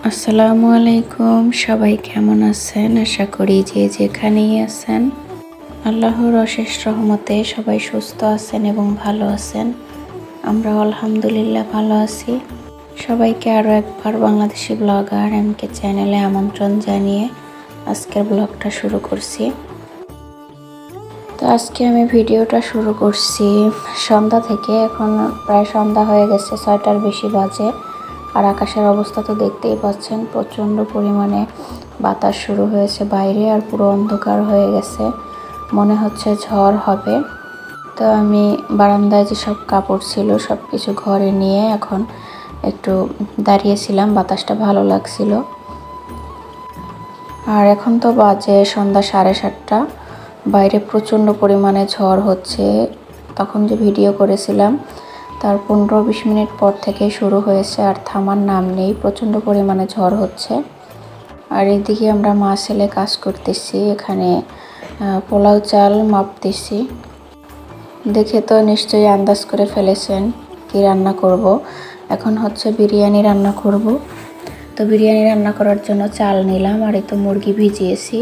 আসসালামু আলাইকুম, সবাই কেমন আছেন? আশা করি যে যেখানেই আছেন আল্লাহর অশেষ রহমতে সবাই সুস্থ আছেন এবং ভালো আছেন। আমরা আলহামদুলিল্লাহ ভালো আছি। সবাইকে আরও একবার বাংলাদেশি ব্লগার এমকে চ্যানেলে আমন্ত্রণ জানিয়ে আজকের ব্লগটা শুরু করছি। তো আজকে আমি ভিডিওটা শুরু করছি সন্ধ্যা থেকে। এখন প্রায় সন্ধ্যা হয়ে গেছে, 6টার বেশি বাজে। আর আকাশের অবস্থা তো দেখতেই পাচ্ছেন, প্রচণ্ড পরিমাণে বাতাস শুরু হয়েছে বাইরে, আর পুরো অন্ধকার হয়ে গেছে, মনে হচ্ছে ঝড় হবে। তো আমি বারান্দায় যে সব কাপড় ছিল সব কিছু ঘরে নিয়ে এখন একটু দাঁড়িয়েছিলাম, বাতাসটা ভালো লাগছিল। আর এখন তো বাজে সন্ধ্যা 7:30, বাইরে প্রচণ্ড পরিমাণে ঝড় হচ্ছে। তখন যে ভিডিও করেছিলাম তার 15-20 মিনিট পর থেকেই শুরু হয়েছে, আর থামার নাম নেই, প্রচণ্ড পরিমাণে ঝড় হচ্ছে। আর এদিকে আমরা মা ছেলে কাজ করতেছি, এখানে পোলাও চাল মাপতেছি। দেখে তো নিশ্চয়ই আন্দাজ করে ফেলেছেন কি রান্না করব। এখন হচ্ছে বিরিয়ানি রান্না করব। তো বিরিয়ানি রান্না করার জন্য চাল নিলাম, আর এই তো মুরগি ভিজিয়েছি,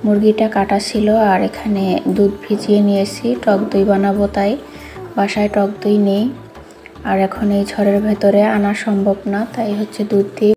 মুরগিটা কাটা ছিল। আর এখানে দুধ ভিজিয়ে নিয়েছি, টক দই বানাবো, তাই বাসায় টক দই নেই। আর এখন এই ঝড়ের ভেতরে আনা সম্ভব না, তাই হচ্ছে দুধ দিয়ে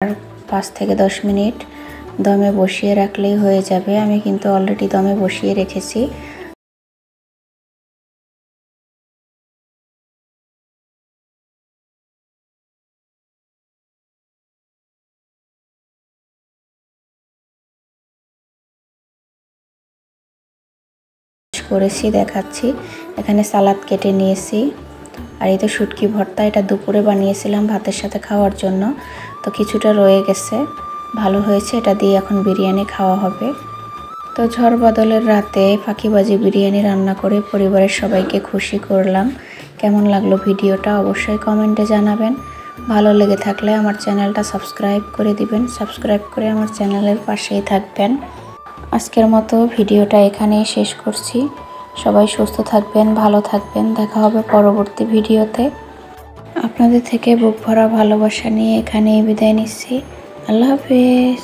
5 থেকে 10 মিনিট দমে বসিয়ে রাখলেই হয়ে যাবে। আমি কিন্তু অলরেডি দমে বসিয়ে রেখেছি। করেছি দেখাচ্ছি। এখানে সালাদ কেটে নিয়েছি, আর এই তো শুটকি ভর্তা, এটা দুপুরে বানিয়েছিলাম ভাতের সাথে খাওয়ার জন্য, তো কিছুটা রয়ে গেছে, ভালো হয়েছে। এটা দিয়ে এখন বিরিয়ানি খাওয়া হবে। তো ঝড় বাদলের রাতে ফাঁকিবাজি বিরিয়ানি রান্না করে পরিবারের সবাইকে খুশি করলাম। কেমন লাগলো ভিডিওটা অবশ্যই কমেন্টে জানাবেন। ভালো লেগে থাকলে আমার চ্যানেলটা সাবস্ক্রাইব করে দিবেন, সাবস্ক্রাইব করে আমার চ্যানেলের পাশেই থাকবেন। আজকের মতো ভিডিওটা এখানেই শেষ করছি। সবাই সুস্থ থাকবেন, ভালো থাকবেন। দেখা হবে পরবর্তী ভিডিওতে। আপনাদের থেকে বুক ভরা ভালোবাসা নিয়ে এখানেই বিদায় নিচ্ছি। আল্লাহ হাফেজ।